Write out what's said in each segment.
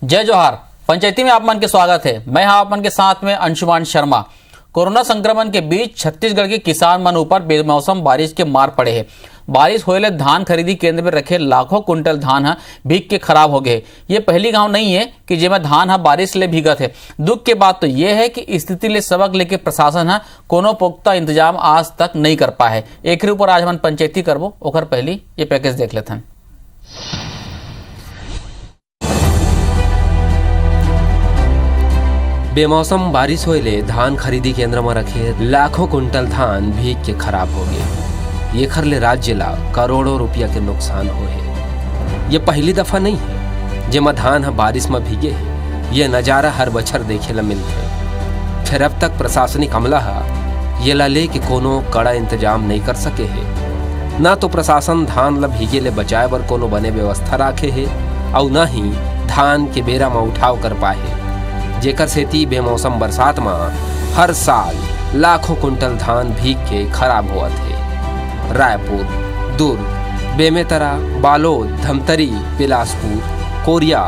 जय जोहार। पंचायती में आप मन के स्वागत है। मैं हाँ आप मन के साथ में अंशुमान शर्मा। कोरोना संक्रमण के बीच छत्तीसगढ़ के किसान मन ऊपर बेमौसम बारिश के मार पड़े हैं। बारिश होले धान खरीदी केंद्र में रखे लाखों कुंटल धान भीग के खराब हो गए। ये पहली गांव नहीं है कि जेमा धान बारिश ले भीगत है। दुख के बात तो ये है कि स्थिति ले सबक लेके प्रशासन कोनो पुख्ता इंतजाम आज तक नहीं कर पाए है। एक ऊपर आज हम पंचायती करबो, ओकर पहली ये पैकेज देख लेते हैं। बेमौसम बारिश होले धान खरीदी केंद्र में रखे लाखों कुंटल धान भीग के खराब हो गए। ये खरले राज्य ला करोड़ों रुपया के नुकसान हो है। ये पहली दफा नहीं है जेमा धान बारिश में भीगे है। ये नजारा हर बछर देखे ला मिलते। फिर अब तक प्रशासनिक अमला ये ला ले कि कोनो कड़ा इंतजाम नहीं कर सके है। ना तो प्रशासन धान ला भीगे ले बचाए बर कोनो बने व्यवस्था रखे है और न ही धान के बेरा में उठाव कर पाए, जेकर सेती बेमौसम बरसात में हर साल लाखों कुंटल धान भीग के खराब हुआ थे। रायपुर, दुर्ग, बेमेतरा, बालोद, धमतरी, बिलासपुर, कोरिया,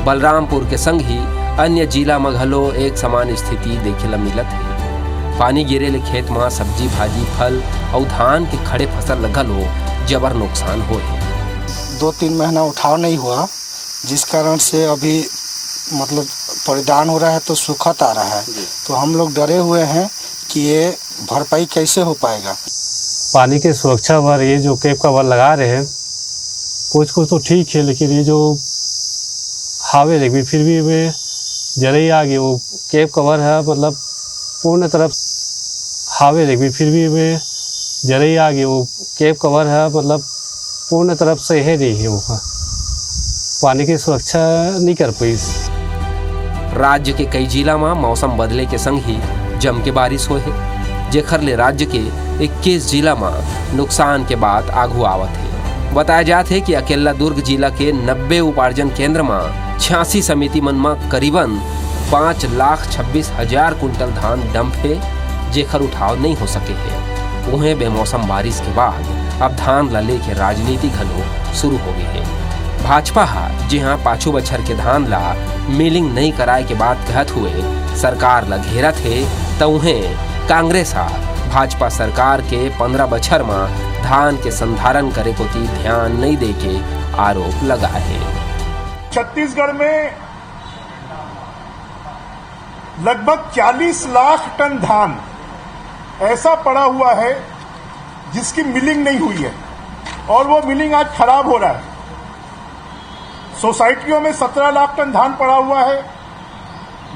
बलरामपुर के संग ही अन्य जिला में घलो एक समान स्थिति देखे ला मिलत है। पानी गिरे ले खेत में सब्जी भाजी फल और धान के खड़े फसल लगल हो जबर नुकसान हो है। 2-3 महीना उठाव नहीं हुआ, जिस कारण से अभी मतलब परिधान हो रहा है तो सुखत आ रहा है। तो हम लोग डरे हुए हैं कि ये भरपाई कैसे हो पाएगा। पानी की सुरक्षा पर ये जो कैप कवर लगा रहे हैं कुछ तो ठीक है, लेकिन ये जो हावे लेकिन फिर भी वे जरे ही आगे वो कैप कवर है मतलब पूर्ण तरफ हावे लेकिन फिर भी वे जरे ही आगे वो कैप कवर है मतलब पूर्ण तरफ से है नहीं है। वो पानी की सुरक्षा नहीं कर पाई। राज्य के कई जिला में मौसम बदले के संग ही जम के बारिश हो है, जेकर ले राज्य के 21 जिला में नुकसान के बाद आगू आवत है। बताया जात है कि अकेला दुर्ग जिला के 90 उपार्जन केंद्र में 86 समिति मन में करीबन 5,26,000 कुंटल धान डंप है, जेकर उठाव नहीं हो सके है। उन्हें बेमौसम बारिश के बाद अब धान ला लेके राजनीति घलो शुरू हो गई है। भाजपा जी हाँ 5 बछर के धान ला मिलिंग नहीं कराए के बाद कहत हुए सरकार ला घेरत है, तो उन्हें कांग्रेस भाजपा सरकार के 15 बछर में धान के संधारण करे को ध्यान नहीं दे के आरोप लगा है। छत्तीसगढ़ में लगभग 40 लाख टन धान ऐसा पड़ा हुआ है जिसकी मिलिंग नहीं हुई है और वो मिलिंग आज खराब हो रहा है। सोसाइटियों में 17 लाख टन धान पड़ा हुआ है,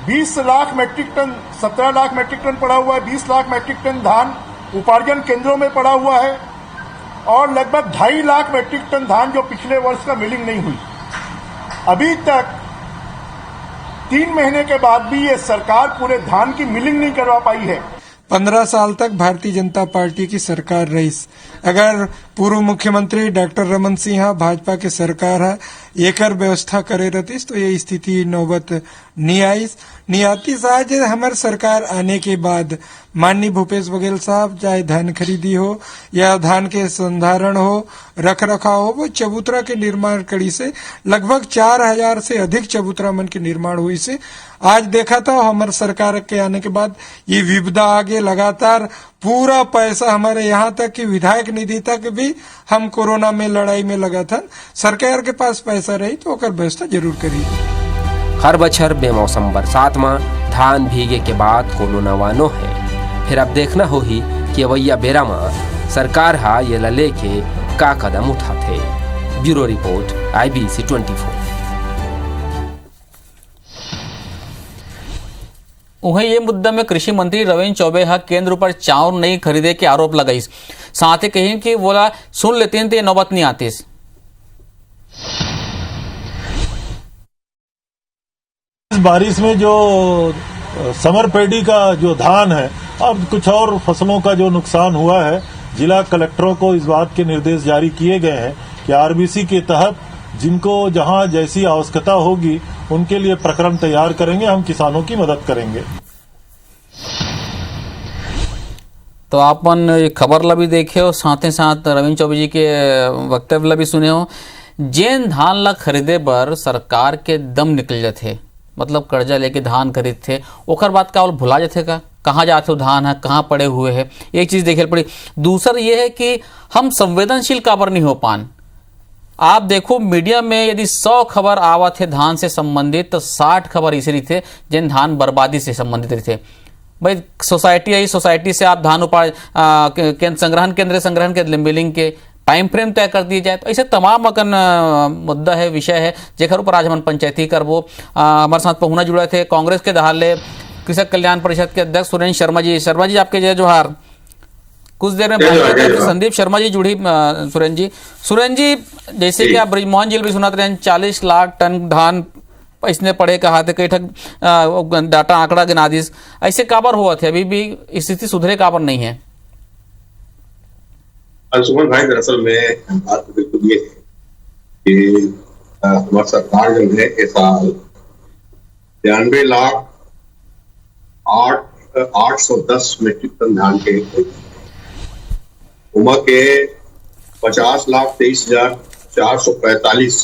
20 lakh metric ton 17 lakh metric ton पड़ा हुआ है, 20 लाख मैट्रिक टन धान उपार्जन केंद्रों में पड़ा हुआ है और लगभग 2.5 लाख मैट्रिक टन धान जो पिछले वर्ष का मिलिंग नहीं हुई। अभी तक 3 महीने के बाद भी ये सरकार पूरे धान की मिलिंग नहीं करवा पाई है। 15 साल तक भारतीय जनता पार्टी की सरकार रही। अगर पूर्व मुख्यमंत्री डॉक्टर रमन सिंह भाजपा के सरकार है एकर व्यवस्था करे रहती तो ये स्थिति नौबत नहीं आती। आज हमारे सरकार आने के बाद माननीय भूपेश बघेल साहब चाहे धान खरीदी हो या धान के संधारण हो रख रखाव हो, वो चबूतरा के निर्माण कड़ी से लगभग 4,000 से अधिक चबूतरा मन के निर्माण हुई से आज देखा था हमारे सरकार के आने के बाद ये विपदा आगे लगातार पूरा पैसा हमारे यहाँ तक कि विधायक निधि तक भी हम कोरोना में लड़ाई में लगा था। सरकार के पास पैसा रही तो ओकर व्यवस्था जरूर करी। हर बछर बेमौसम बरसात में धान भीगे के बाद कोनो नवानो है। फिर अब देखना हो ही कि अवैया बेरा में सरकार ये ला लेके का कदम उठाते। Bureau report IBC 24। वहीं ये मुद्दा में कृषि मंत्री रविन्द्र चौबे केंद्र पर चाउर नहीं खरीदे के आरोप लगाई। साथ ही कही कि बोला सुन लेते हैं तो ये नौबत नहीं आती। इस बारिश में जो समर पैडी का जो धान है, अब कुछ और फसलों का जो नुकसान हुआ है, जिला कलेक्टरों को इस बात के निर्देश जारी किए गए हैं कि RBC के तहत जिनको जहां जैसी आवश्यकता होगी उनके लिए प्रकरण तैयार करेंगे। हम किसानों की मदद करेंगे। तो आपन खबर ला भी देखे हो, साथ ही साथ रविन्द्र चौबे जी के वक्तव्य ला भी सुने हो। जेन धान ला खरीदे बर सरकार के दम निकल जाते, मतलब कर्जा लेके धान खरीदते, ओकर बाद का भुला जाते का कहाँ जाते हो धान है, कहाँ पड़े हुए है, एक चीज देखे पड़ी। दूसरा ये है कि हम संवेदनशील काबर नहीं हो पान। आप देखो मीडिया में यदि 100 खबर आवत है धान से संबंधित तो 60 खबर इसे थे जिन धान बर्बादी से संबंधित थे। भाई सोसाइटी आई, सोसाइटी से आप धान संग्रहण के लिंबिलिंग के टाइम फ्रेम तय कर दिए जाए, तो ऐसे तमाम अकन मुद्दा है, विषय है जेकर ऊपर आज हम पंचायती करबो। हमारे साथ पहुना जुड़े थे कांग्रेस के दहाले कृषक कल्याण परिषद के अध्यक्ष सुरेंद्र शर्मा जी। शर्मा जी आपके जय जोहार। कुछ देर में संदीप शर्मा जी जुड़ी। सुरेंद्र जी जैसे कि आप ब्रिजमोहन जी भी सुनाते रहे 40 लाख टन धान इसने पड़े कहा थे, कई ठग डाटा आंकड़ा गिना दिस, ऐसे काबर हुआ थे, अभी भी स्थिति सुधरे काबर नहीं है? अंशुमन भाई, दरअसल में बात बिल्कुल ये है कि हमारी सरकार जो है इस साल 92,810 मीट्रिक टन धान के उमा के 50,23,445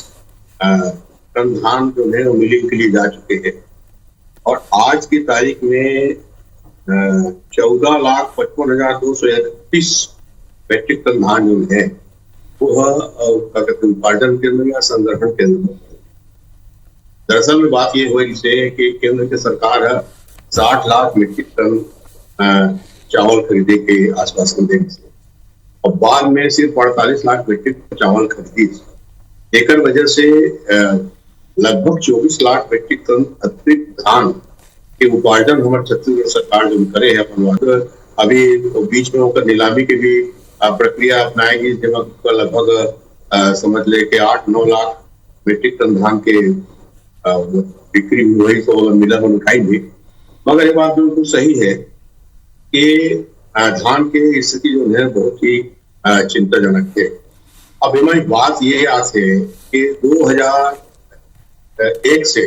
टन धान जो है वो मिलिंग के लिए जा चुके हैं, और आज की तारीख में 14,55,231 मीट्रिक टन धान जो है वो उपार्जन केंद्र या संग्रहण केंद्र में। दरअसल में बात ये हुई से कि केंद्र की सरकार 60 लाख मीट्रिक टन चावल खरीदे के आसपास में देने से, और बाद में सिर्फ 48 लाख मीट्रिक टन चावल खरीदी। एक वजह से लगभग 24 लाख मीट्रिक टन अतिरिक्त धान के उपार्जन हमारे छत्तीसगढ़ सरकार जो करे है अपन अभी बीच में होकर नीलामी की भी प्रक्रिया अपनाएगी, जिसमें लगभग समझ ले के 8-9 लाख मीट्रिक टन धान के बिक्री हुई तो मिला में उठाएंगे। मगर ये बात बिल्कुल सही है कि धान की स्थिति जो है बहुत ही चिंताजनक है। अब हमारी बात ये याद है कि 2001 से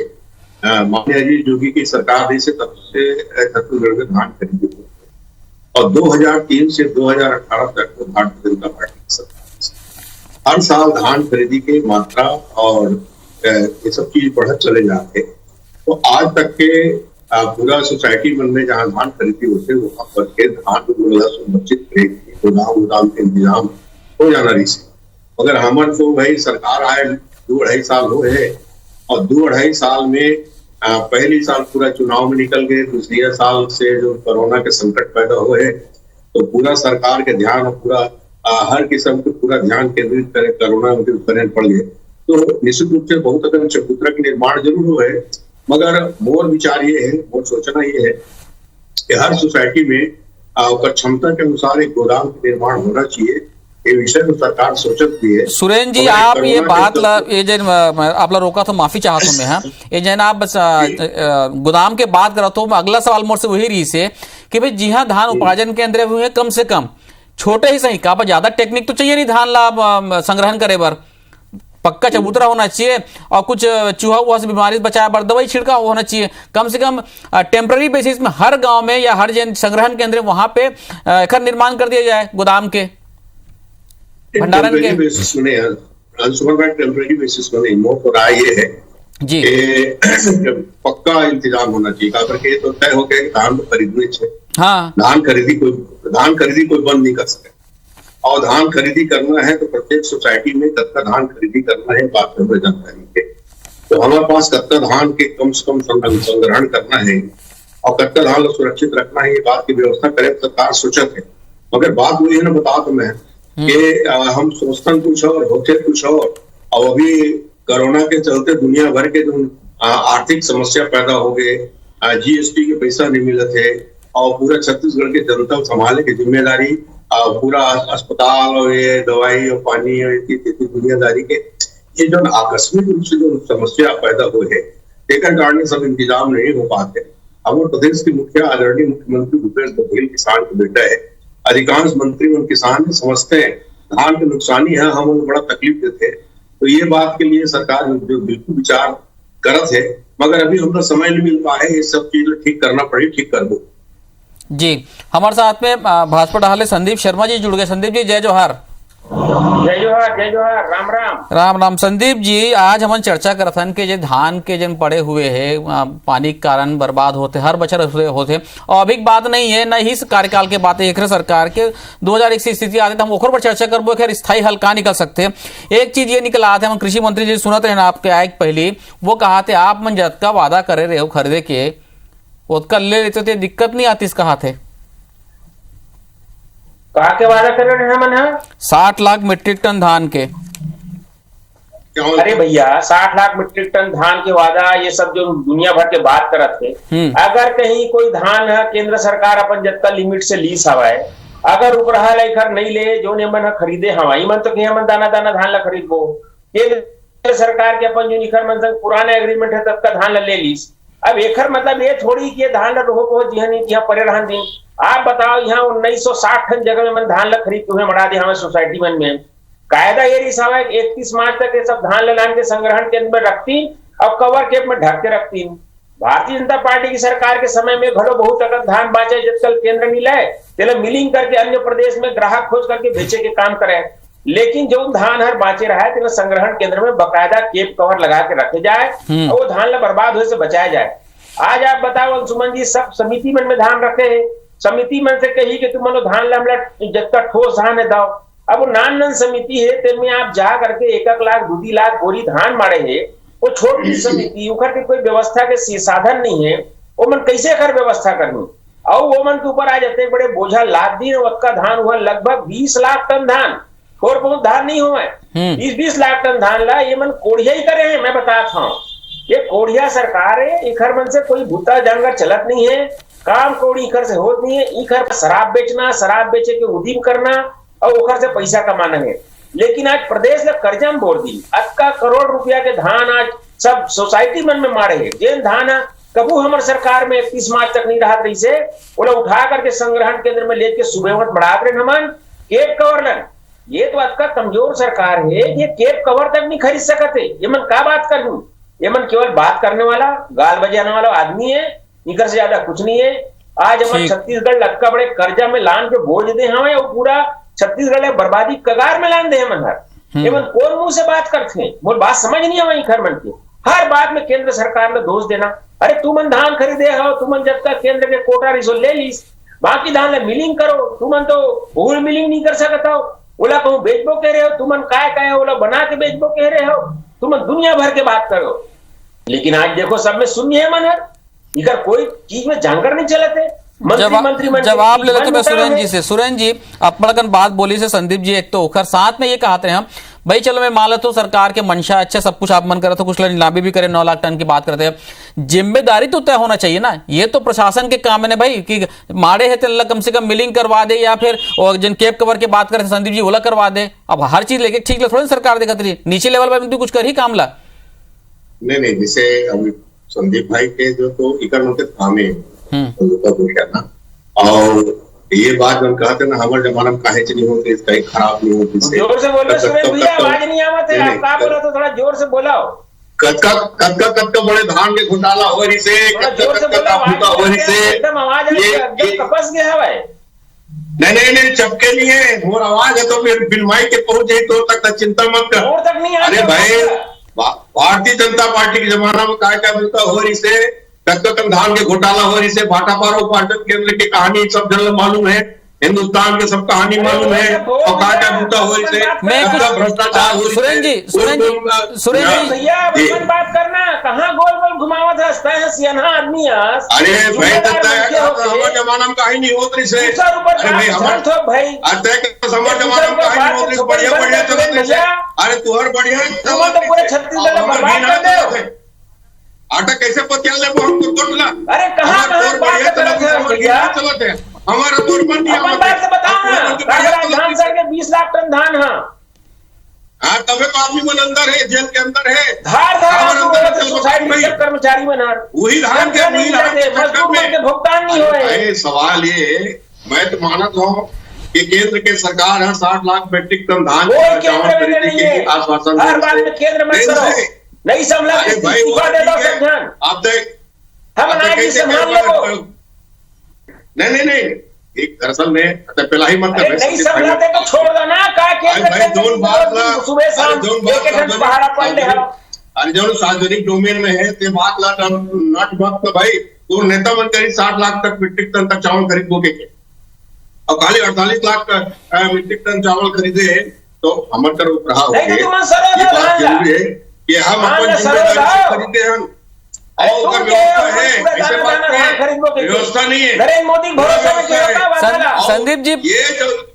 माननीय अजीत जोगी की सरकार रही से तब से छत्तीसगढ़ में धान खरीदी हुई, और 2003 से 2018 तक तो भारतीय जनता पार्टी की सरकार हर साल धान खरीदी की मात्रा और ये सब चीज बढ़त चले जाते, तो आज तक के पूरा सोसाइटी मन में जहाँ धान खरीदी होते वहां पर के धान को सुरक्षित गोदाम के इंतजाम हो जाना रही से। मगर हमारे तो भाई सरकार आए 2-2.5 साल हुए है, और 2-2.5 साल में पहली साल पूरा चुनाव में निकल गए, दूसरी साल से जो कोरोना के संकट पैदा हुए तो पूरा सरकार के ध्यान और पूरा हर किस्म के पूरा ध्यान केंद्रित करे कोरोना में पड़ गए। तो निश्चित रूप से बहुत अगर चबूतरा के निर्माण जरूर हुए, मगर मोर विचार ये है, मोर सोचना ये है कि हर सोसाइटी में क्षमता के अनुसार एक गोदाम का निर्माण होना चाहिए। ये विषय में सरकार सोचत भी है। सुरेंद्र जी आप ये बात ये जन आप रोका तो माफी चाहता हूँ मैं, हाँ ये जन आप गोदाम के बात करा तो अगला सवाल मोर से वही रही से कि भाई जी हाँ धान उपार्जन के अंदर हुए कम से कम छोटे ही सही का ज्यादा टेक्निक तो चाहिए नहीं धान ला संग्रहण करे बर, पक्का चबूतरा होना चाहिए और कुछ चूहा वूहा से बीमारी से बचाए बर दवाई छिड़काव होना चाहिए। कम से कम टेम्पररी बेसिस में हर गांव में या हर जन संग्रहण केंद्र वहां पे एक निर्माण कर दिया जाए गोदाम के भंडारण के बेसिस में। टेम्पररी बेसिस में नहीं, मोर राय ये है जी पक्का इंतजाम होना चाहिए। करके तो तय हो गया धान तो खरीदने चाहिए। हाँ धान खरीदी कोई बंद नहीं कर सके, और धान खरीदी करना है तो प्रत्येक सोसाइटी में कत्ता धान खरीदी करना है, बात में जानकारी के। तो हमारे पास कत्ता धान के कम से कम संग्रहण करना है और कत्ता धान को सुरक्षित रखना है, ये बात की व्यवस्था करे सरकार सोचत है। मगर बात वही है ना, बता तो मैं कि हम सोचते कुछ और होते कुछ और अभी कोरोना के चलते दुनिया भर के जो आर्थिक समस्या पैदा हो गए, जीएसटी के पैसा नहीं मिले थे, और पूरा छत्तीसगढ़ के जनता संभालने की जिम्मेदारी पूरा अस्पताल और ये दवाई और पानी और इतनी दुनियादारी के ये जो आकस्मिक रूप से जो समस्या पैदा हुए है तेकर कारण सब इंतजाम नहीं हो पाते। हमारे प्रदेश के मुखिया आदरणीय मुख्यमंत्री भूपेश बघेल किसान के बेटा है, अधिकांश मंत्री और किसान समझते हैं धान के नुकसानी है, हम उनको बड़ा तकलीफ देते हैं। तो ये बात के लिए सरकार जो बिल्कुल विचार करत है, मगर अभी हमको समय नहीं मिल पाए, ये सब चीज ठीक करना पड़े, ठीक कर दो जी। हमारे साथ में भाजपा डाले संदीप शर्मा जी जुड़ गए। संदीप जी जय जोहार। जय जोहार राम राम। राम राम। संदीप जी, आज हम चर्चा करत हन के जे धान के जन पड़े हुए है पानी के कारण बर्बाद होते हर बचर होते और अभी बात नहीं है न ही कार्यकाल के बात है एक सरकार के 2001 की स्थिति आते तो हम ओखर पर चर्चा करबो खैर स्थायी हल का निकल सकते। एक चीज ये निकल आते हम कृषि मंत्री जी सुनत रहे आपके आए पहले वो कहा थे आप मन जतका वादा करे रहे हो खरीदे के उसका ले लेते थे दिक्कत नहीं आती कहा थे कहा के वादा कर रहे हैं मन 60 लाख मीट्रिक टन धान के। अरे भैया 60 लाख मीट्रिक टन धान के वादा ये सब जो दुनिया भर के बात करत थे अगर कहीं कोई धान है केंद्र सरकार अपन जत्ता लिमिट से लीस हवाए अगर उपरहा लेकर नहीं ले जो ने मन खरीदे हवाई मन तो मन दाना दाना धान ला खरीदबो केंद्र सरकार के अपन जो निखर मन संग पुराने एग्रीमेंट है तब का धान ला ले लीस। अब एकर मतलब ये थोड़ी कि धान ला रोहो को जिहा परे रहन दी। आप बताओ यहाँ 1960 टन जगह में मन धान ला खरीद तुम्हें बढ़ा दे हमें सोसाइटी में कायदा ये रिसावा 31 मार्च तक ये सब धान लान के संग्रहण केंद्र में रखती और कवर केप में ढक के रखती। भारतीय जनता पार्टी की सरकार के समय में घड़ो बहुत अगर धान बाचे जब कल केंद्र नहीं लाए तेल मिलिंग करके अन्य प्रदेश में ग्राहक खोज करके बेचे के काम करे लेकिन जो धान हर बाचे रहा है संग्रहण केंद्र में बकायदा केप कवर लगा के रखे जाए और वो धान ला बर्बाद होने से बचाया जाए। आज आप बताओ अंशुमन जी सब समिति में धान रखे है समिति मन से कही कि तुम धान ला जब ठोस धान है दाओ अब वो नान समिति है तेमें आप जा करके 1 लाख 2 लाख बोरी धान मारे है वो छोटी समिति उखर के कोई व्यवस्था के साधन नहीं है वो मन कैसे कर व्यवस्था करनी और वो मन के ऊपर आ जाते बड़े बोझा लाद दी का धान हुआ लगभग 20 लाख टन धान और बहुत धान नहीं हुआ 20 लाख टन धान ला ये मन कोढ़िया ही करे हैं। मैं बताता हूँ ये कोढ़िया सरकार है इखर मन से कोई भूता जानवर चलत नहीं है काम कौड़ी इखर से होत नहीं है इखर शराब बेचना शराब बेचे के उद्यम करना और उखर से पैसा कमाना है। लेकिन आज प्रदेश ने कर्जा में बोल दी 80 करोड़ रुपया के धान आज सब सोसाइटी मन में मारे है जेन धान कबू हमारे सरकार में 31 मार्च तक नहीं रहा रही से वो लोग उठा करके संग्रहण केंद्र में लेके सुबह मत बढ़ा कर नमन केप कवर लन ये तो आपका कमजोर सरकार है ये केप कवर तक नहीं खरीद सकते ये मन क्या बात कर लू ये मन केवल बात करने वाला गाल बजाने वाला आदमी है इकर से ज्यादा कुछ नहीं है। आज हमारे छत्तीसगढ़ लक्का बड़े कर्जा में लान पे बोझ दे हमें और पूरा छत्तीसगढ़ बर्बादी कगार में लान दे हम ये मन कौन मुंह से बात करते हैं वो बात समझ नहीं है वही खर मन की हर बात में केंद्र सरकार ने दोष देना। अरे तू मन धान खरीदे हो तू मन जब तक केंद्र के कोटा रिसो ले लीस बाकी धान मिलिंग करो तू मन तो भूल मिलिंग नहीं कर सकता हो ओला कहूँ बेचबो कह रहे हो तुम मन काय ओला बना के बेचबो कह रहे हो तुम दुनिया भर के बात करो लेकिन आज देखो सब में शून्य है मन इधर कोई चीज में जानकार नहीं चलते। जवाब ले लेते मैं सुरेंद्र जी से। सुरेंद्र जी अपड़कन बात बोली से संदीप जी एक तो उखर साथ में ये कहते हैं हम भाई चलो मैं मान लेता हूँ सरकार के मंशा अच्छा सब कुछ आप मन करे तो कुछ नीलामी भी करे 9 लाख टन की बात करते हैं जिम्मेदारी तो तय होना चाहिए ना ये तो प्रशासन के काम है भाई कि मारे है तो कम से कम मिलिंग करवा दे या फिर जिन केप कवर की बात करते संदीप जी ओला करवा दे। अब हर चीज लेके ठीक थोड़ी सरकार देखत रही नीचे लेवल पर कुछ कर ही काम ला नहीं जैसे अभी संदीप भाई के जो तो इकर उनके थामे ना और ये बात हम कहते ना हमारे जमाना में काहे नहीं होती कहीं खराब नहीं होती से जोर से बोलो सुरेश भैया आवाज नहीं आवत है आप का बोलो तो थोड़ा जोर से बोलाओ कद बड़े धान के घोटाला हो रही से जोर से बोलो हो रही से एकदम आवाज ये कपस गया है नहीं चपके नहीं है मोर आवाज है तो फिर फिल्माई के पहुंच जाए तो तक चिंता मत कर और तक नहीं अरे भाई भारतीय जनता पार्टी के जमाना में क्या बोलता हो रही से कम धान के घोटाला हो रही से भाटापारा उपार्जन केंद्र की कहानी सब जन मालूम है हिंदुस्तान के सब कहानी मालूम है और क्या बूता हो रही से भ्रष्टाचार हो सुरेंद्र जी भैया बात करना कहाँ गोल गोल घुमावत हंसता है सियाना आदमी अरे भाई हमारे जमाना में कहीं नहीं होती से अरे भाई हमारे जमाना में कहीं नहीं होती बढ़िया चलते अरे तुहर बढ़िया छत्तीसगढ़ आटा कैसे पतिया ले हमको तोड़ला अरे कहाँ चलते हमारा दूर बन धान सर के 20 लाख टन धान हाँ तबे तो आदमी मन अंदर है जेल के अंदर है धार सोसाइटी कर्मचारी बना वही धान के मजदूर के भुगतान नहीं हुए। सवाल ये मैं तो मानत हूँ कि केंद्र के सरकार है 60 लाख मीट्रिक टन धान आश्वासन हर बात में केंद्र में नहीं संभला आप हम संभाल लो नहीं एक दरअसल में पहला ही मत अरे नहीं सब लाते तो छोड़ दो ना का के सुबह शाम एक घंटा पहाड़ा पड़ ले हम अरे जो सार्वजनिक डोमेन में है ते बात ला नॉट वक्त भाई तो नेता मंत्री 60 लाख तक मीट्रिक टन तक चावल खरीद बोगे के और खाली 48 लाख मीट्रिक टन चावल खरीदे तो हमर कर रहा हो नहीं तो तुम सरो ये बात जरूरी है कि हम अपन जिम्मेदारी से खरीदे हैं और व्यवस्था है ऐसे बात नहीं व्यवस्था नहीं है नरेंद्र मोदी भरोसा में क्या होता है संदीप जी ये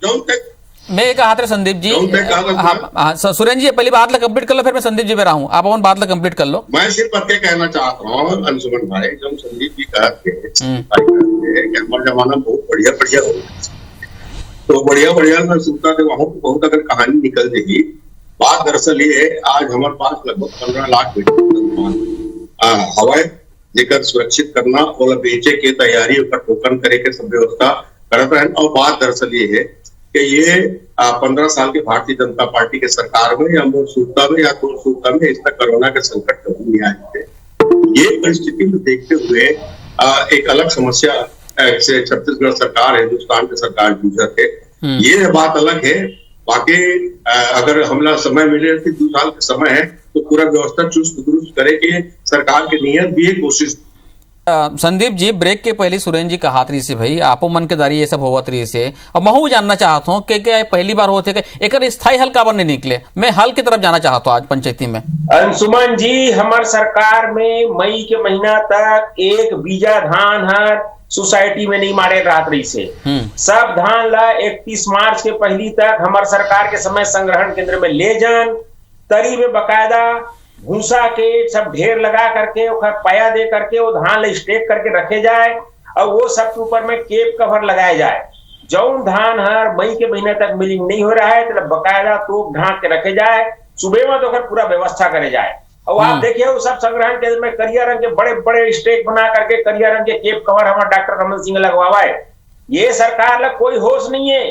जो तक मैं कहा था संदीप जी हाँ सुरेंद्र जी पहली बात कंप्लीट कर लो फिर मैं संदीप जी पे रहा हूँ आप अपन बात कंप्लीट कर लो। मैं सिर्फ पत्ते कहना चाहता हूँ अंशुमन भाई जब संदीप जी कहते कि हमारा जमाना बहुत बढ़िया बढ़िया हो तो बढ़िया बढ़िया मैं सुनता थे वहां बहुत अगर कहानी निकल जाएगी। बात दरअसल ये है आज हमारे पास लगभग 15 लाख हवाई लेकर सुरक्षित करना और बेचे के तैयारी टोकन करे के सब व्यवस्था करते हैं। और बात दरअसल ये है कि ये 15 साल की भारतीय जनता पार्टी के सरकार में या सूरता में या सूरता में इस तक कोरोना के संकट कभी नहीं आए थे। ये परिस्थिति में देखते हुए एक अलग समस्या से छत्तीसगढ़ सरकार हिंदुस्तान की सरकार जूझ थे। ये बात अलग है। बाकी अगर हमला समय मिले 2 साल का समय है तो पूरा व्यवस्था चुस्त दुरुस्त करे कि सरकार की नियत भी है कोशिश। संदीप जी ब्रेक के पहले सुरेंद्र जी कहा रही से भाई आपो मन के दारी ये सब होवत रही से अब महू जानना चाहता हूँ कि क्या पहली बार होते एक स्थायी हल काबर नहीं निकले। मैं हल की तरफ जाना चाहता हूँ आज पंचायती में। अंशुमन जी हमार सरकार में मई के महीना तक एक बीजा धान हर सोसाइटी में नहीं मारे रात रही से सब धान ला 31 मार्च के पहली तक हमार सरकार के समय संग्रहण केंद्र में ले जान तरी में बकायदा भूसा के सब ढेर लगा करके पाया दे करके वो धान ले स्टेक करके रखे जाए और वो सब के ऊपर में केप कवर लगाया जाए। जौन धान हर मई के महीने तक मिलिंग नहीं हो रहा है तो बकायदा तोप ढांक के रखे जाए सुबह में तो पूरा व्यवस्था करे जाए। और आप देखिए वो सब संग्रहण केंद्र में करिया रंग के बड़े बड़े स्टेक बना करके करिया रंग के केप कवर हमारे डॉक्टर रमन सिंह लगवावा है। ये सरकार ला कोई होश नहीं है।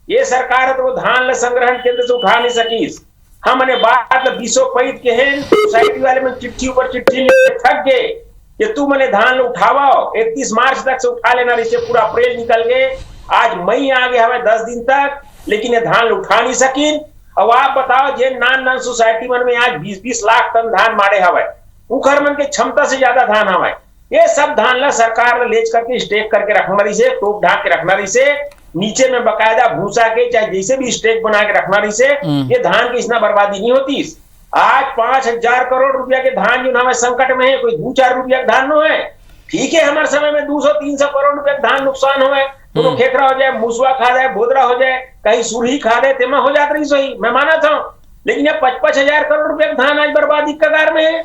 ये सरकार है तो वो धान ला संग्रहण केंद्र से उठा नहीं सकीस। हमने बात बीसों पैद के हैं सोसाइटी वाले में चिट्ठी ऊपर चिट्ठी थक गए कि तू मैंने धान उठावाओ 31 मार्च तक से उठा लेना। इससे पूरा अप्रैल निकल गए आज मई आ गया हमें 10 दिन तक लेकिन ये धान उठा नहीं सकिन। अब आप बताओ जे नान सोसाइटी मन में आज 20-20 लाख टन धान मारे हवे उखर मन के क्षमता से ज्यादा धान हवे। ये सब धान ला सरकार लेज करके स्टेक करके रखना रही से टोप ढाक के रखना रही से नीचे में बकायदा भूसा के चाहे जैसे भी स्टेक बना के रखना रही से ये धान की इतना बर्बादी नहीं होती। आज 5,000 करोड़ रुपया के धान जो हमें संकट में है कोई 2-4 रुपया धान नो है। ठीक है हमारे समय में 200-300 करोड़ रुपया धान नुकसान हो है तो खेखरा हो जाए मूसवा खा जाए बोदरा हो जाए कहीं सूढ़ी खा दे तेमा हो जाती रही सही मैं माना था। लेकिन ये 55,000 करोड़ रुपया धान आज बर्बादी कगार में है।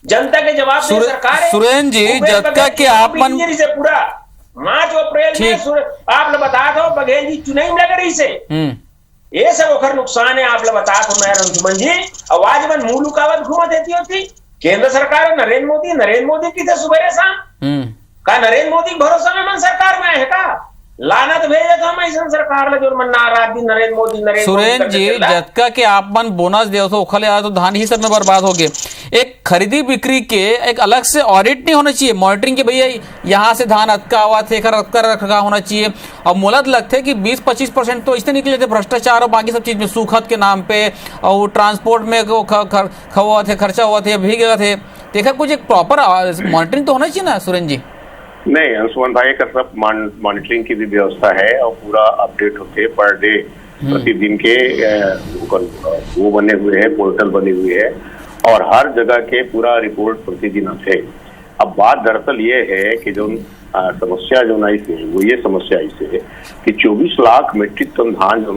जनता के जवाब में सरकार है। सुरेंद्र जी जब के आप से पूरा मार्च अप्रैल में आप लोग बता दो बघेल जी चुनाई में लग रही से ये सब ओखर नुकसान है। आप लोग बता दो मैं अंशुमन जी आवाज मन मुलुकावत घूमा देती होती केंद्र सरकार नरेंद्र मोदी की थे सुबह शाम का नरेंद्र मोदी भरोसा में मन सरकार में है का लानत भेजे तो हम ऐसा सरकार ले जो मन नाराज भी नरेंद्र मोदी सुरेंद्र जी जतका के आप मन बोनस दे तो उखले आया तो धान ही सब में बर्बाद हो गए। एक खरीदी बिक्री के एक अलग से ऑडिट नहीं होना चाहिए मॉनिटरिंग के भैया यहाँ से धान अटका हुआ थे रखा होना चाहिए। और मुलत लगते कि 20-25% तो इससे निकले थे भ्रष्टाचार और बाकी सब चीज में सूखत के नाम पे और ट्रांसपोर्ट में हुआ थे खर्चा हुआ थे भीग गए थे। देखा कुछ एक प्रॉपर मॉनिटरिंग तो होना चाहिए ना सुरेंद्र जी। नहीं अंशुमन भाई का सब मॉनिटरिंग की भी व्यवस्था है और पूरा अपडेट होते पर डे प्रतिदिन के वो बने हुए हैं पोर्टल बने हुए हैं और हर जगह के पूरा रिपोर्ट प्रतिदिन आते। अब बात दरअसल ये है कि जो समस्या जो आई से वो ये समस्या ऐसे कि 24 लाख मीट्रिक टन धान जो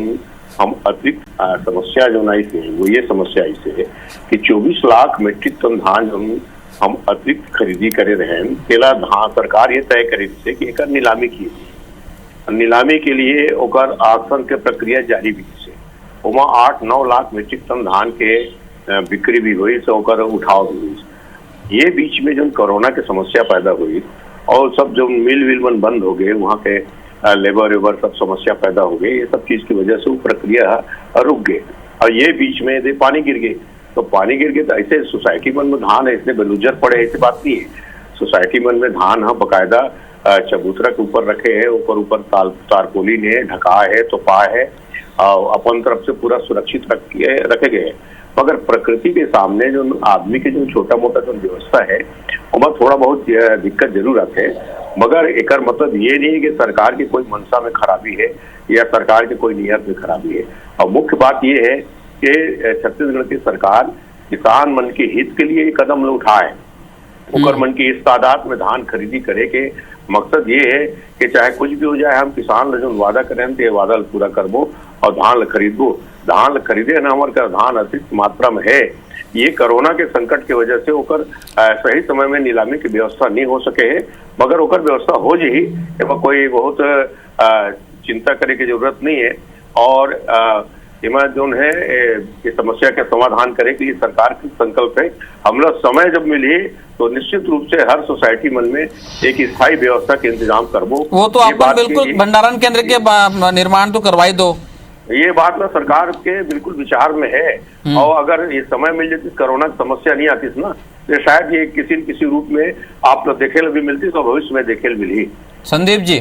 हम अतिरिक्त समस्या जो आई से वो ये समस्या ऐसे कि 24 लाख मीट्रिक टन धान जो हम अतिरिक्त खरीदी करे रहे पहला धान सरकार ये तय करे से कि एक नीलामी की नीलामी के लिए ओकर आसन के प्रक्रिया जारी भी से वहाँ 8-9 लाख मीट्रिक टन धान के बिक्री भी हुई तो ओकर उठाव भी हुई। ये बीच में जो कोरोना की समस्या पैदा हुई और सब जो मिल मन बंद हो गए वहाँ के लेबर वेबर सब समस्या पैदा हो गई। ये सब चीज की वजह से वो प्रक्रिया रुक गए और ये बीच में पानी गिर गए तो पानी गिर गए तो ऐसे सोसाइटी में धान है इसलिए बेलुजर पड़े ऐसी बात नहीं है। सोसाइटी मन में धान है बकायदा चबूतरा के ऊपर रखे है, ऊपर तारपोलिन है, ढका है, तोपा है और अपन तरफ से पूरा सुरक्षित रखे गए हैं। मगर प्रकृति के सामने जो आदमी के जो छोटा मोटा जो व्यवस्था है उसमें थोड़ा बहुत दिक्कत जरूर आते है। मगर एक मतलब ये नहीं है कि सरकार की कोई मंशा में खराबी है या सरकार की कोई नियत में खराबी है। और मुख्य बात ये है कि छत्तीसगढ़ की सरकार किसान मन के हित के लिए कदम उठाए, ओकर मन की इस तादाद में धान खरीदी करे के मकसद ये है कि चाहे कुछ भी हो जाए हम किसान जो वादा करें तो ये वादा पूरा करबो और धान खरीदबो। धान खरीदे ना हमारे धान अतिरिक्त मात्रा में है। ये कोरोना के संकट की वजह से ओकर सही समय में नीलामी की व्यवस्था नहीं हो सके है, मगर ओकर व्यवस्था हो जी कोई बहुत चिंता करे की जरूरत नहीं है। और इमा जो है ये समस्या के समाधान करे के लिए सरकार की संकल्प है। हम लोग समय जब मिली तो निश्चित रूप से हर सोसाइटी मन में एक स्थायी व्यवस्था के इंतजाम करबो। वो तो आप बिल्कुल भंडारण केंद्र के निर्माण तो करवाई दो, ये बात ना सरकार के बिल्कुल विचार में है। और अगर ये समय मिल जाती कोरोना की समस्या नहीं आती ना तो शायद ये किसी न किसी रूप में आप लोग देखे भी मिलती तो भविष्य में देखे मिली। संदीप जी,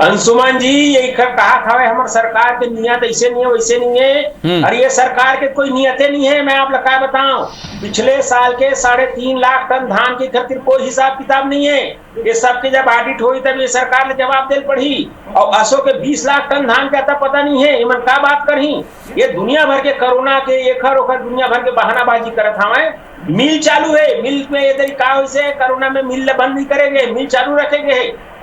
अंशुमन जी ये कहा हमारे सरकार के नियत ऐसे नहीं है वैसे नहीं है, और ये सरकार के कोई नियतें नहीं है। मैं आप लोग क्या बताऊं, पिछले साल के 3.5 लाख टन धान की खातिर कोई हिसाब किताब नहीं है। ये सबके जब ऑडिट हुई तब ये सरकार ने जवाब दे पड़ी। और असो के 20 लाख टन धान का आता पता नहीं है, इमन क्या बात करही। ये दुनिया भर के कोरोना के एखर ओखर दुनिया भर के बहानाबाजी करत हमें। मिल चालू है, मिल में ये तरीका वैसे कोरोना में मिल बंद नहीं करेंगे, मिल चालू रखेंगे।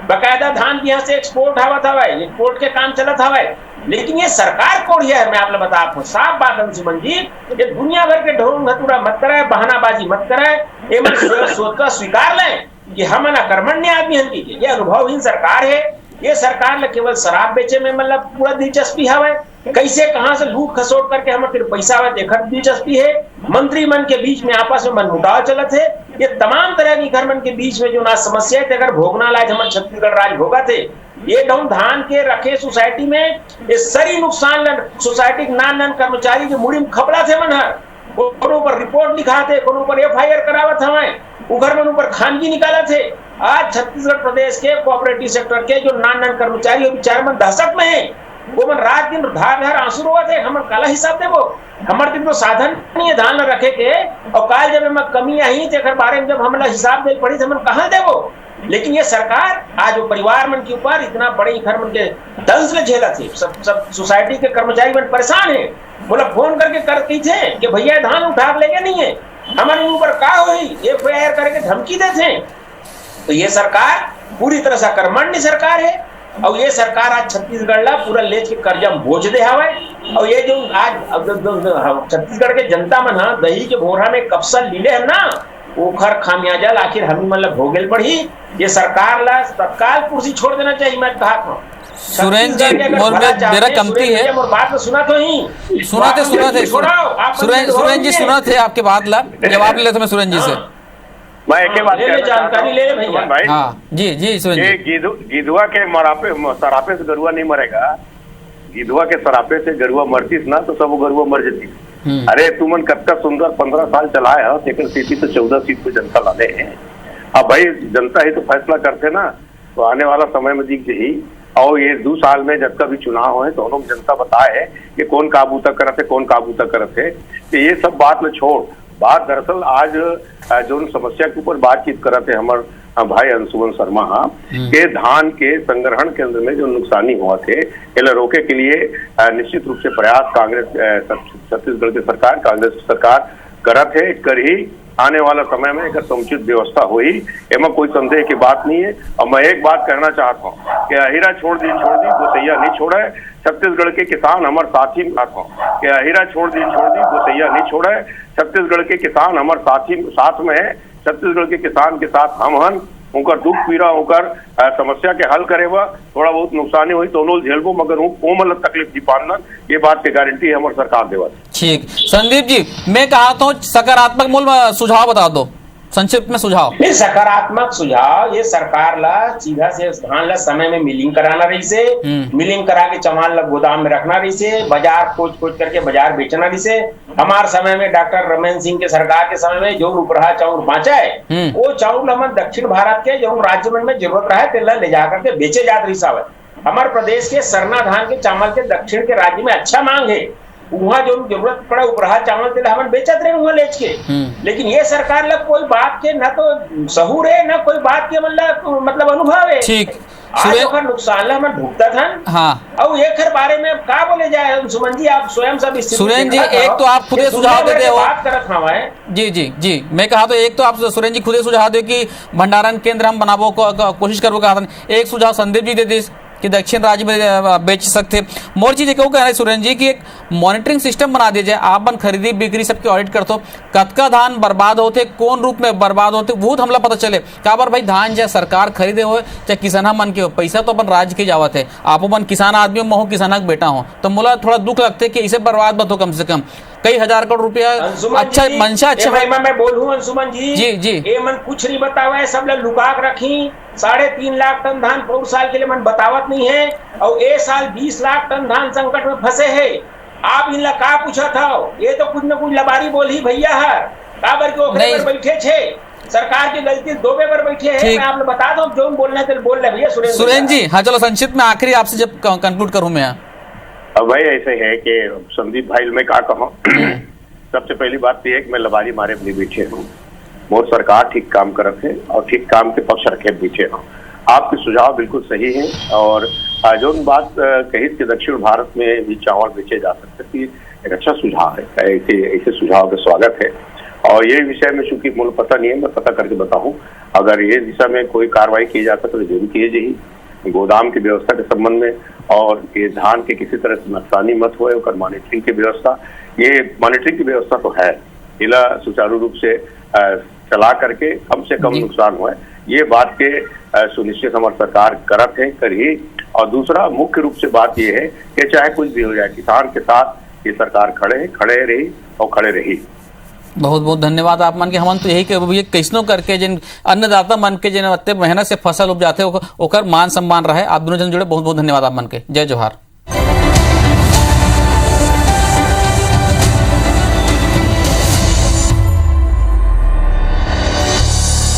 बकायदा धान यहाँ से एक्सपोर्ट आवत हवा, एक्सपोर्ट के काम चलत हवा। लेकिन ये सरकार कोढ़िया है। मैं आप लोग बता आपको साफ बात अंशुमन जी, ये दुनिया भर के ढोंग धतूरा मत करे, बहानाबाजी मत करे। ये मन सोच स्वीकार लें कि हम अकर्मण्य आदमी हम की ये अनुभवहीन सरकार है। ये सरकार ने केवल शराब बेचे में मतलब पूरा दिलचस्पी हवा, कैसे कहां से लूट खसोट करके हमें फिर पैसा देखकर दिलचस्पी है। मंत्री मन के बीच में आपस में मनमुटाव चलत है। ये तमाम तरह की घर मन के बीच में जो ना समस्या है अगर भोगना लायक हमारे छत्तीसगढ़ राज्य भोगा थे। ये डाउन धान के रखे सोसाइटी में ये सरी नुकसान सोसाइटी के नान कर्मचारी के मुड़ी में खपड़ा थे मन हर कोनो पर रिपोर्ट लिखाते, कोनो पर FIR करावत हमें, उघर मन ऊपर खानगी निकाला थे। आज छत्तीसगढ़ प्रदेश के कोऑपरेटिव सेक्टर के जो नान कर्मचारी बेचारे मन दहशत में है। वो मन रात दिन धार धार आंसू रोवत है, हमर काला हिसाब देबो। हमारे दिन तो साधन नहीं है धान रखे के, और काल जब हमें कमी आई तो बारे में जब हमला हिसाब दे पड़ी तो हम कहाँ देबो। लेकिन ये सरकार आज वो परिवार मन के ऊपर इतना बड़े घर मन के दंश में झेला थे। सब सोसाइटी के कर्मचारी मन परेशान है। बोला फोन करके करती थे कि भैया धान उठा लेके नहीं है, हमारे ऊपर का हुई FIR करके धमकी देते। तो ये सरकार पूरी तरह से कर्मण्य सरकार है। और ये सरकार आज छत्तीसगढ़ ला पूरा लेज के कर्जा बोझ दे हवे। और ये जो आज छत्तीसगढ़ के जनता मन दही के भोरा में कप्सल लीले है ना, ओखर खामियाजा आखिर हम मतलब भोगेल पड़ी। ये सरकार ला तत्काल कुर्सी छोड़ देना चाहिए। मैं कहा था सुरेंद्र जी मेरा कमती है, बात तो सुना तो ही सुना थे सुरेंद्र जी सुना थे आपके बात ला जवाब ले थे। मैं सुरेंद्र जी से मैं एक बात जानकारी ले भैया। भाई हाँ जी सुरेंद्र जी, गिधुआ के सरापे से गरुआ नहीं मरेगा। गिधुआ के सरापे से गरुआ मरतीस ना तो सब गरुआ मर जाती। अरे तुमन कत्ता सुंदर 15 साल चलाए हो, लेकिन सीटी तो 14 सीट पे जनता लाने हैं। अब भाई जनता ही तो फैसला करते ना, तो आने वाला समय में दिख जाही। और ये 2 साल में जब का भी चुनाव है दोनों जनता बताए है कि कौन काबूता करत है, कौन काबूता करत है। तो ये सब बात में छोड़, बात दरअसल आज जो समस्या के ऊपर बातचीत करते हैं हमारे भाई अंशुमन शर्मा के धान के संग्रहण केंद्र में जो नुकसानी हुआ थे इन्हें रोके के लिए निश्चित रूप से प्रयास कांग्रेस छत्तीसगढ़ की सरकार कांग्रेस सरकार करत है। कर ही आने वाला समय में एक समुचित व्यवस्था हुई, एमा कोई संदेह की बात नहीं है। और मैं एक बात कहना चाहता हूँ कि अहिरा छोड़ दी गोसैया नहीं छोड़ा है। छत्तीसगढ़ के किसान हमारे साथी कि अहिरा छोड़ दी गोसैया नहीं छोड़ा है। छत्तीसगढ़ के किसान हमारे साथ में है। छत्तीसगढ़ के किसान के साथ हम हन उनकर दुख पीड़ा होकर समस्या के हल करेगा। थोड़ा बहुत नुकसानी हुई तो उन्होंने झेलबो, मगर कोमल तकलीफ जी पाना ये बात की गारंटी हमारी सरकार देवा। ठीक संदीप जी, मैं कहा तो सकारात्मक मूल सुझाव बता दो। संक्षिप्त में सुझाव। नहीं, सकारात्मक सुझाव ये सरकार ला सीधा से धान ला समय में मिलिंग कराना रही से, मिलिंग करा के चमान ला गोदाम में रखना रही से, बाजार खोज करके बाजार बेचना रही से। हमारे समय में डॉक्टर रमन सिंह के सरकार के समय में जो उपरहा चाउर बाँचा है वो चाउर हम दक्षिण भारत के जो राज्य में जरूरत रहा है तेला ले जाकर के बेचे जात रही सावन। हमारे प्रदेश के सरना धान के चावल के दक्षिण के राज्य में अच्छा मांग है, वहाँ जो जरूरत पड़ा उपरहा चावल तेल हम बेचत रहे वहाँ लेच के। लेकिन ये सरकार लग कोई बात के न तो सहूर है न कोई बात के मतलब अनुभव है। ठीक, आज ओकर नुकसान ला हम भुगता था। हाँ, और एक बारे में का बोले जाए सुमन जी, आप स्वयं सब सुरेंद्र जी एक तो आप खुद सुझाव देते हो, बात करत हमारे जी मैं कहा तो एक तो आप सुरेंद्र जी खुद सुझाव दे कि भंडारण केंद्र हम बनाबो कोशिश करबो, कहा था एक सुझाव संदीप जी दे दी कि दक्षिण राज्य में बेच सकते। मोर चीज कहूँ कह रहे सुरेंद्र जी कि एक मॉनिटरिंग सिस्टम बना दिया जाए, आप बन खरीदी बिक्री सबके ऑडिट करते हो, कतका धान बर्बाद होते, कौन रूप में बर्बाद होते वो तो हमला पता चले। का बार भाई धान चाहे सरकार खरीदे हो चाहे किसान मन के हो, पैसा तो अपन राज्य के जावत है, आप अपन किसान आदमी हो, किसान का बेटा हो, तो मोला थोड़ा दुख लगता है कि इसे बर्बाद मत हो, कम से कम कई हजार करोड़ रुपया अच्छा मंशा अच्छा मैं बोलूं अंशुमन जी ये मन कुछ नहीं बतावा है, सब लोग लुका के रखी 3.5 लाख टन धान पूरे साल के लिए मन बतावत नहीं है, और ये साल 20 लाख टन धान संकट में फंसे है। आप इनला का पूछा था, ये तो कुछ न कुछ लबारी बोली भैया है, काबर के ओखरे पर बैठे छे, सरकार की गलती दो पर बैठे हैं। मैं आप लोग बता दो जो बोलना है बोल रहे भैया सुरेंद्र जी। हाँ चलो संक्षिप्त में आखिरी आपसे जब कंक्लूड करूं मैं। अब भाई ऐसे है कि संदीप भाई मैं क्या कहूँ, सबसे पहली बात तो है कि मैं लबारी मारे अपने पीछे हूँ, मोर सरकार ठीक काम करत है और ठीक काम के पक्ष रखे पीछे हूँ। आपके सुझाव बिल्कुल सही है, और जो बात कही कि दक्षिण भारत में भी चावल बेचे जा सकते एक अच्छा सुझाव है, ऐसे सुझाव का स्वागत है। और ये विषय में चूंकि मूल पता नहीं है, मैं पता करके बताऊं, अगर ये दिशा में कोई कार्रवाई की जा सके तो जरूर की जाए गोदाम की व्यवस्था के संबंध में, और ये धान के किसी तरह से नुकसानी मत हो, मॉनिटरिंग की व्यवस्था, ये मॉनिटरिंग की व्यवस्था तो है, इला सुचारू रूप से चला करके कम से कम नुकसान हुआ है, ये बात के सुनिश्चित हमारी सरकार करत है करिए। और दूसरा मुख्य रूप से बात ये है कि चाहे कुछ भी हो जाए किसान के साथ ये सरकार खड़े रही और खड़े रही। बहुत बहुत धन्यवाद आप मन के। हमन तो यही के कैसनो करके जिन अन्नदाता मन के जिन अत्ते मेहनत से फसल उपजाते ओकर मान सम्मान रहे। आप दोनों जन जुड़े बहुत बहुत धन्यवाद आप मन के। जय जोहार।